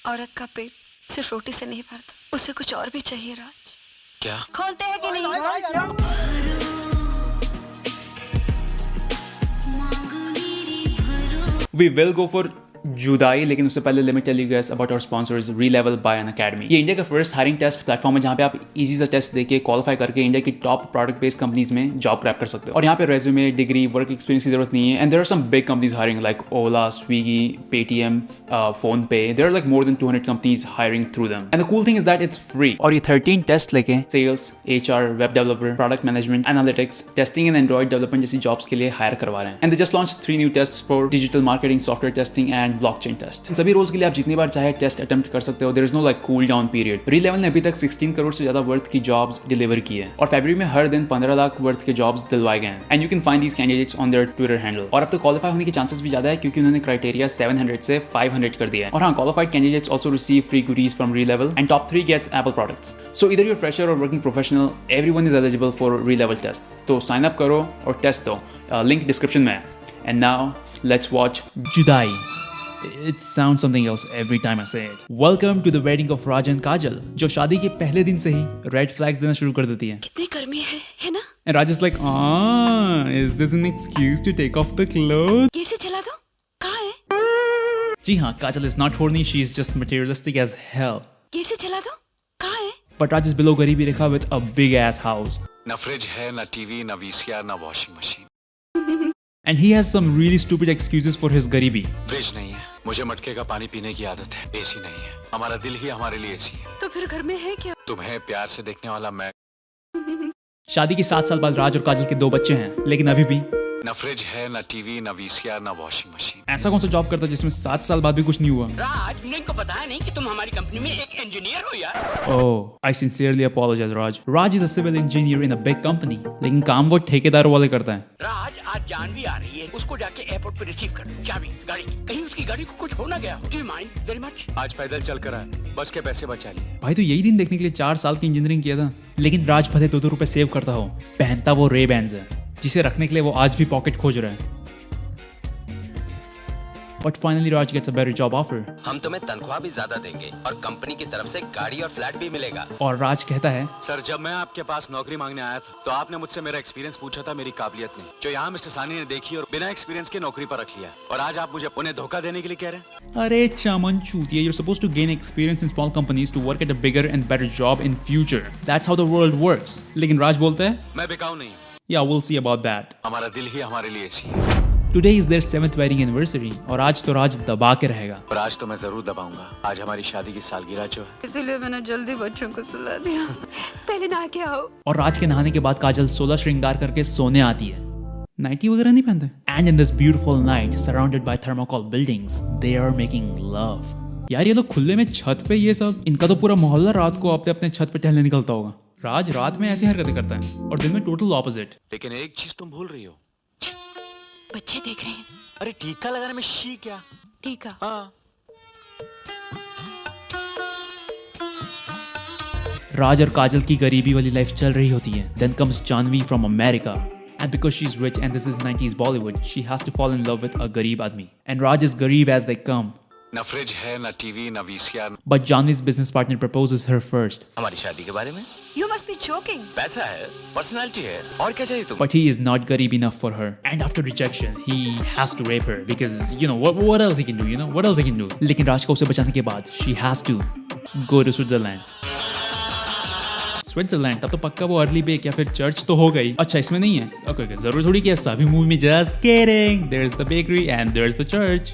औरत का पेट सिर्फ रोटी से नहीं भरता, उसे कुछ और भी चाहिए। राज, क्या खोलते हैं कि नहीं? We will go for जुदाई, लेकिन उससे पहले let me tell you guys about our sponsors Relevel by Unacademy. ये इंडिया का फर्स्ट हायरिंग टेस्ट प्लेटफॉर्म है जहाँ पे आप इजी सा टेस्ट देके क्वालिफाई करके इंडिया की टॉप प्रोडक्ट बेस्ड कंपनीज में जॉब क्रैक कर सकते हो। और यहाँ पे रेज्यूमे, डिग्री, वर्क एक्सपीरियंस की जरूरत नहीं है। And there are some big companies hiring like Ola, Swiggy, Paytm, PhonePe. There are like more than 200 companies hiring through them. And the cool thing is that it's free. और ये 13 test लेके sales, HR, web developer, product management, analytics, testing and android development जैसी jobs के लिए hire करवा रहे हैं। And they just launch 3 new test for digital marketing, software testing and blockchain test. इन सभी रोल्स के लिए आप जितनी बार चाहे टेस्ट अटेम्प्ट कर सकते हो। There is no like cool down period. Relevel ने अभी तक 16 करोड़ से ज्यादा वर्थ की जॉब्स डिलीवर की है और फरवरी में हर दिन 15 लाख वर्थ के जॉब्स दिलवाए गए हैं। And you can find these candidates on their Twitter handle. और अब तो क्वालिफाई होने के चांसेस भी ज्यादा है क्योंकि उन्होंने क्राइटेरिया 700 से 500 कर दिया है। और हाँ, qualified candidates also receive free goodies from Relevel and top 3 gets Apple products. So either you're fresher or working professional, everyone is eligible for Relevel test. तो sign up करो और टेस्ट दो। लिंक डिस्क्रिप्शन में है। And now let's watch जुदाई. It sounds something else every time I say it. Welcome to the wedding of Raj and Kajal, जो शादी के पहले दिन से ही रेड फ्लैग्स देना शुरू कर देती है। कितनी गर्मी है ना? And Raj is like, is this an excuse to take off the clothes? ये से चला दो। कहाँ है? जी हाँ, Kajal is not horny, she is just materialistic as hell. ये से चला दो। कहाँ है? But Raj is below गरीबी रेखा with a big ass house. न फ्रिज है, न टीवी, न वीसीआर, न washing machine. And he has some really stupid excuses for his गरीबी. फ्रिज नहीं है, मुझे मटके का पानी पीने की आदत है। एसी नहीं है, हमारा दिल ही हमारे लिए एसी है। तो फिर घर में है क्या? तुम्हें प्यार से देखने वाला मैं। शादी के 7 साल बाद राज और काजल के 2 बच्चे हैं, लेकिन अभी भी न फ्रिज है, न टीवी, न वीसीआर, न वॉशिंग मशीन। ऐसा कौन सा जॉब करता है जिसमें 7 साल बाद भी कुछ नहीं हुआ? राज, मुझे इनको बताया नहीं कि तुम हमारी कंपनी में एक इंजीनियर हो यार। Oh, I sincerely apologize, Raj. Raj is a civil engineer in a big company, लेकिन काम वो ठेकेदारों वाले करता है। राज, आज जानवी आ रही है, उसको जाके एयरपोर्ट पे रिसीव कर दो। चाबी गाड़ी की, कहीं उसकी गाड़ी को कुछ हो ना गया। Do you mind very much? आज पैदल चल कर आए, बस के पैसे बचा लिए। भाई तो यही दिन देखने के लिए 4 साल की इंजीनियरिंग किया था। लेकिन राज भले 2-2 रुपए सेव करता हो, पहनता वो रे बैंड्स है जिसे रखने के लिए वो आज भी पॉकेट खोज रहा है। But finally Raj gets a better job offer. हम तुम्हें तनख्वाह भी ज्यादा देंगे और कंपनी की तरफ से गाड़ी और फ्लैट भी मिलेगा। और राज कहता है, सर, जब मैं आपके पास नौकरी मांगने आया था तो आपने मुझसे मेरा एक्सपीरियंस पूछा था, मेरी काबिलियत नहीं, जो यहाँ मिस्टर सानी ने देखी और बिना एक्सपीरियंस के नौकरी पर रख लिया। और आज आप मुझे उन्हें धोखा देने के लिए कह रहे हैं। अरे चामन चूतिया, you're supposed to gain experience in small companies to work at a bigger and better job in future. That's how the world works. लेकिन राज बोलता है, मैं बिकाऊ नहीं हूँ, Yeah, we'll see about that. हमारा दिल ही हमारे लिए एसी है। Today is their 7th wedding anniversary और आज तो राज दबा के रहेगा। और आज तो मैं जरूर दबाऊंगा। आज हमारी शादी की सालगिरह जो है। इसीलिए मैंने जल्दी बच्चों को सुला दिया। पहले नहा के आओ। और राज के नहाने के बाद काजल 16 श्रृंगार करके सोने आती है। नाइटी वगैरह नहीं पहनते। And in this beautiful night, surrounded by thermocol buildings, they are making love. यार ये लोग खुले में छत पे ये सब, इनका तो पूरा मोहल्ला रात को अपने अपने छत पे टहलने निकलता होगा। राज रात में ऐसी हरकतें करता है और दिन में टोटल ऑपोजिट। लेकिन एक चीज तुम भूल रही हो। बच्चे देख रहे हैं। अरे टीका लगाने में शी क्या? ठीक है। हाँ। राज और काजल की गरीबी वाली लाइफ चल रही होती है। Then comes Janvi from America. And because she's rich and this is 90s Bollywood, she has to fall in love with a गरीब आदमी. And Raj is गरीब as they come. न फ्रिज है, न टीवी, न VCR. But Janvi's business partner proposes her first. हमारी शादी के बारे में You must be joking. पैसा है, पर्सनालिटी है, और क्या चाहिए तुम? But he is not गरीब enough for her. And after rejection, he has to rape her because you know what else he can do? You know what else he can do? लेकिन राज को उसे बचाने के बाद, she has to go to Switzerland. Switzerland, तब तो पक्का वो अर्ली बेक या फिर चर्च तो हो गई। अच्छा इसमें नहीं है। ओके जरूर थोड़ी कि सभी मूवी में just kidding. There's the bakery and there's the church.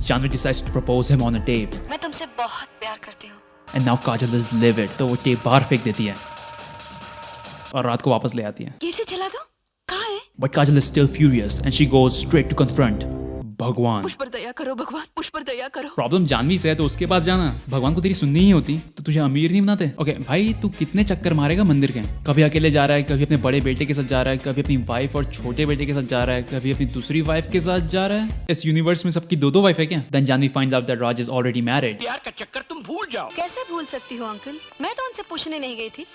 Janvi decides to propose him on a tape. मैं तुमसे बहुत प्यार करती हूँ। And now Kajal is livid. तो वो टेप बाहर फेंक देती है और रात को वापस ले आती है। ये से चला दो। कहाँ है? But Kajal is still furious and she goes straight to confront भगवान। मुझ पर दया करो भगवान, मुझ पर दया करो। प्रॉब्लम जानवी से है तो उसके पास जाना। भगवान को तेरी सुननी ही होती तो तुझे अमीर नहीं बनाते। ओके भाई, तू कितने चक्कर मारेगा मंदिर के? कभी अकेले जा रहा है, कभी अपने बड़े बेटे के साथ जा रहा है, कभी अपनी वाइफ और छोटे बेटे के साथ जा रहा है, कभी अपनी दूसरी वाइफ के साथ जा रहा है। इस यूनिवर्स में सबकी 2-2 वाइफ है क्या? Then Janvi finds out that Raj is already married. प्यार का चक्कर तुम भूल जाओ। कैसे भूल सकती हो अंकल? मैं तो उनसे पूछने नहीं गई थी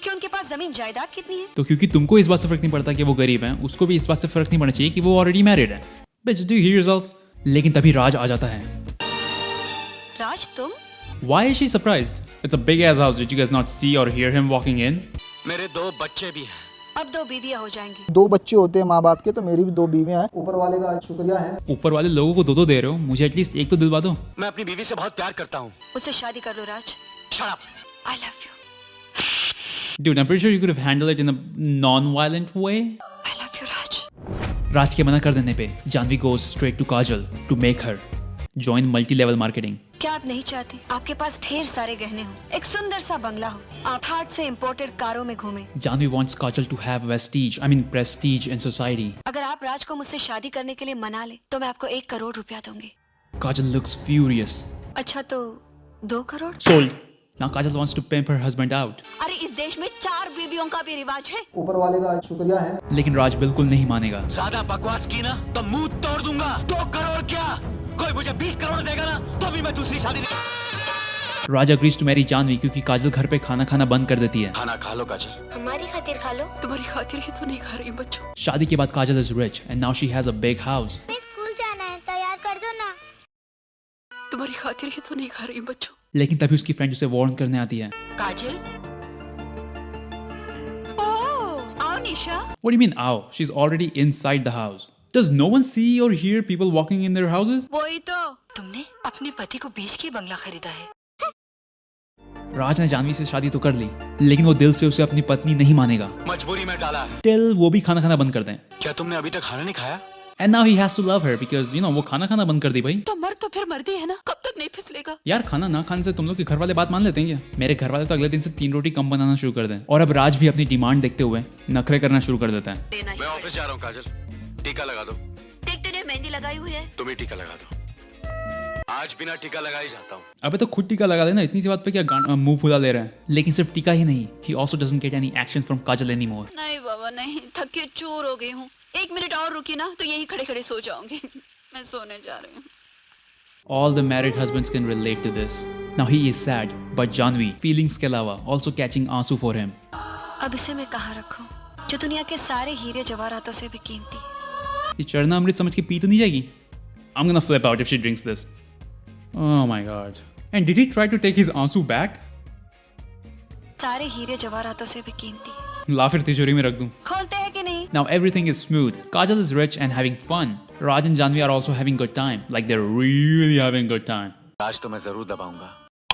कि उनके पास जमीन जायदाद कितनी है। तो क्योंकि तुमको इस बात से फर्क नहीं पड़ता कि वो गरीब है, उसको भी इस बात से फर्क नहीं पड़ना चाहिए कि वो ऑलरेडी मैरिड है। Bitch, do you hear yourself? लेकिन तभी राज आ जाता है राज तुम? Why is she surprised? It's a big ass house. Did you guys not see or hear him walking in? मेरे 2 बच्चे भी हैं। अब 2 बीवियां हो जाएंगी। 2 बच्चे होते हैं माँ बाप के, तो मेरी भी 2 बीवियां हैं। ऊपर वाले का शुक्रिया है। ऊपर वाले लोगों को 2-2 दे रहे हो, मुझे एटलीस्ट एक तो दिलवा दो। मैं अपनी बीवी से बहुत प्यार करता हूँ। उससे शादी कर लो राज। Shut up. I love you. Dude, I'm pretty sure you could have handled it in a non-violent way. I love you राज। राज के मना कर देने पे Janvi goes straight to Kajal to make her join multi-level marketing. क्या आप नहीं चाहते आपके पास ढेर सारे गहने हो, एक सुंदर सा बंगला हो, आप हार्ट से इम्पोर्टेड कारों में घूमें? Janvi wants Kajal to have prestige in society. अगर आप राज को मुझसे शादी करने के लिए मना ले तो मैं आपको 1 करोड़ रुपया दूंगी। Kajal looks furious. अच्छा तो 2 crore? Sold. Now Kajal wants to pimp her husband out. अरे इस देश में 4 बीवियों का भी रिवाज है। ऊपर वाले का शुक्रिया है। लेकिन राज बिल्कुल नहीं मानेगा। ज्यादा बकवास की ना तो मुंह तोड़ दूंगा। 2 करोड़ क्या, कोई मुझे 20 करोड़ देगा ना तो भी मैं दूसरी शादी नहीं। राज agrees to marry जानवी क्योंकि काजल घर पे खाना खाना बंद कर देती है। खाना खा लो काजल। हमारी खातिर खा लो। तुम्हारी खातिर ही तो नहीं खा रही बच्चों। शादी के बाद काजल is rich and now she has a big house. School जाना है, तैयार कर दो ना। तुम्हारी खातिर ही तो नहीं खा रही बच्चों। लेकिन तभी उसकी फ्रेंड उसे वार्न करने आती है। काजल, ओह, आओ निशा। What do you mean, ow? She's already inside the house. Does no one see or hear people walking in their houses? वही तो, तुमने अपने पति को बेच के बंगला खरीदा है। राज ने जानवी से शादी तो कर ली, लेकिन वो दिल से उसे अपनी पत्नी नहीं मानेगा। मजबूरी में डाला है। Till वो भी खाना खाना बंद कर दें। क्या तुमने अभी तक खाना नहीं खाया? And now he has to love her because वो खाना खाना बंद कर दी भाई। तो मर्द तो फिर मर्दी है ना, कब तक नहीं फिसलेगा? यार खाना ना खाने से तुम लोग के घर वाले बात मान लेते हैं क्या? मेरे घर वाले तो अगले दिन से 3 रोटी कम बनाना शुरू कर दें। और अब राज भी अपनी डिमांड देखते हुए नखरे करना शुरू कर देता है। देना ही मैं ऑफिस जा रहा हूँ काजल, टीका लगा दो। देख तूने मेहंदी लगाई हुई है। तुम ही टीका लगा दो। आज बिना टीका लगाए जाता हूँ। अबे तो खुद टीका लगा लेना, इतनी सी बात पे क्या मुंह फुला ले रहा है। लेकिन सिर्फ टीका ही नहीं, he also doesn't get any action from Kajal anymore. नहीं बाबा नहीं, थक के चूर हो गई हूँ। 1 मिनट और रुकी ना तो यही खड़े खड़े सो जाऊंगी। मैं सोने जा रही हूँ। All the married husbands can relate to this. Now he is sad, but Janvi, feelings के अलावा, also catching आंसू for him. अब इसे मैं कहाँ रखूँ, जो दुनिया के सारे हीरे जवाहरातों से भी कीमती है? ये चरना अमृत समझ के पी तो नहीं जाएगी? I'm gonna flip out if she drinks this. Oh my god. And did he try to take his आंसू back? सारे हीरे जवाहरातों से भी कीमती है। ला फिर तिजोरी में रख दूं। खोलते हैं कि नहीं? Now everything is smooth. Kajal is rich and having fun. Raj and Janvi are also having good time. Like they're really having good time. आज तो मैं जरूर दबाऊंगा।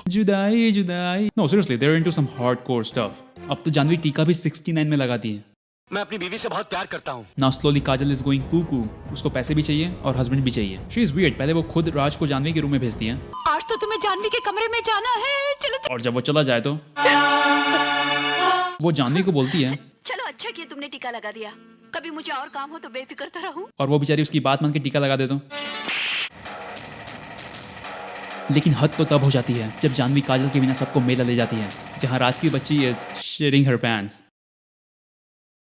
जुदाई जुदाई। No seriously, they're into some hardcore stuff. अब तो जानवी टीका भी 69 में लगाती है। मैं अपनी बीवी से बहुत प्यार करता हूँ। Now slowly Kajal is going cuckoo. उसको पैसे भी चाहिए और हस्बैंड भी चाहिए। She is weird. पहले वो खुद राज को जानवी के रूम में भेजती है। आज तो तुम्हें जानवी के कमरे में जाना है, चलो। और जब वो चला जाए तो वो जानवी को बोलती है। चलो अच्छा किया तुमने टीका लगा दिया, कभी मुझे और काम हो तो बेफिक्र तो रहूं। और वो बेचारी उसकी बात मान के टीका लगा दे तो। लेकिन हद तो तब हो जाती है जब जानवी काजल के बिना सबको मेला ले जाती है, जहाँ राज की बच्ची इज शेयरिंग हर पैंट्स।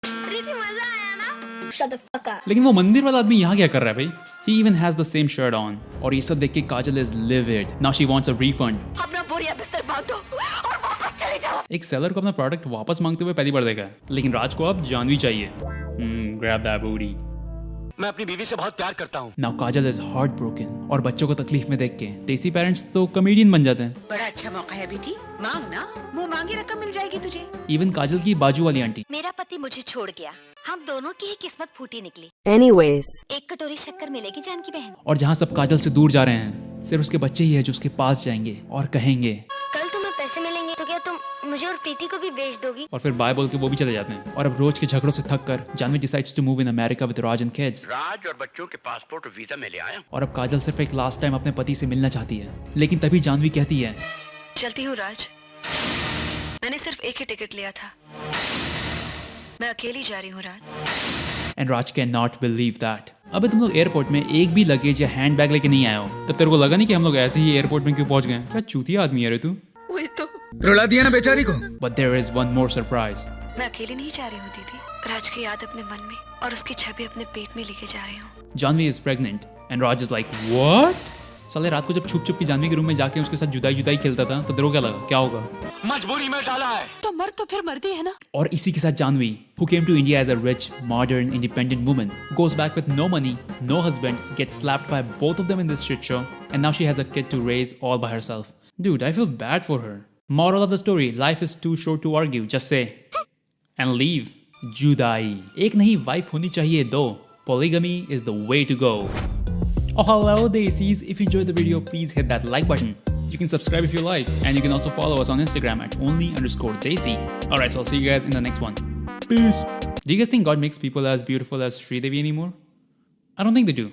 मजा आया ना? Shut the fuck up. लेकिन वो मंदिर वाला आदमी यहाँ क्या कर रहा है भाई? He even has the same shirt on. और ये सब देख के काजल is livid. Now she wants a refund. अपना बोरिया बिस्तर बांध दो और वापस चले जाओ। एक सेलर को अपना प्रोडक्ट वापस मांगते हुए पहली बार देखा है, लेकिन राज को अब जानवी चाहिए। Grab that booty. मैं अपनी बीवी से बहुत प्यार करता हूँ। Now Kajal is heartbroken. और बच्चों को तकलीफ में देख के देसी पेरेंट्स तो कमेडियन बन जाते हैं। बड़ा अच्छा मौका है बेटी, मांग ना, मुंह मांगी रकम मिल जाएगी तुझे। इवन काजल की बाजू वाली आंटी। मेरा पति मुझे छोड़ गया, हम दोनों की ही किस्मत फूटी निकली। Anyways. 1 कटोरी शक्कर मिलेगी जानकी बहन। और जहाँ सब काजल से दूर जा रहे हैं, सिर्फ उसके बच्चे ही है जो उसके पास जाएंगे और कहेंगे। कल तुम्हें पैसे मिलेंगे तो क्या तुम मुझे और प्रीति को भी बेच दोगी? और फिर बाय बोल के वो भी चले जाते हैं। और अब रोज के झगड़ों से थक कर Jhanvi decides to move in America with Raj and kids. Raj और बच्चों के पासपोर्ट और वीजा में ले आया। और अब काजल सिर्फ एक लास्ट टाइम अपने पति से मिलना चाहती है, लेकिन तभी जानवी कहती है, चलती हूँ राज, मैंने सिर्फ एक ही टिकट लिया था, मैं अकेली जा रही हूँ Raj. And Raj can not believe that. अबे तुम लोग एयरपोर्ट में एक भी लगेज या हैंड बैग लेके नहीं आए हो, तब तेरे को लगा नहीं कि हम लोग ऐसे ही एयरपोर्ट में क्यों पहुंच गए? क्या चूतिया आदमी है रे तू। वही तो रुला दिया ना बेचारी को। But there is one more surprise. मैं अकेली नहीं जा रही हूँ दीदी, राज की याद अपने मन में और उसकी छवि अपने पेट में लेके जा रही हूँ। Janvi is pregnant and Raj is like what? साले रात को जब छुप छुप की जानवी के रूम में जाके उसके साथ जुदाई खेलता था तो तेरे क्या लगा क्या होगा? मजबूरी में डाला है। तो मर्द तो फिर मर्द ही है ना। और इसी के साथ Janvi, who came to India as a rich, modern, independent woman, goes back with no money, no husband, gets slapped by both of them in this shit show, and now she has a kid to raise all by herself. Dude, I feel bad for her. Moral of the story, life is too short to argue. Just say and leave. जुदाई, एक नहीं wife होनी चाहिए दो. Polygamy is the way to go. Oh hello Desies, if you enjoyed the video, please hit that like button. You can subscribe if you like, and you can also follow us on Instagram at only_Desi. Alright, so I'll see you guys in the next one. Peace. Do you guys think God makes people as beautiful as Sridevi anymore? I don't think they do.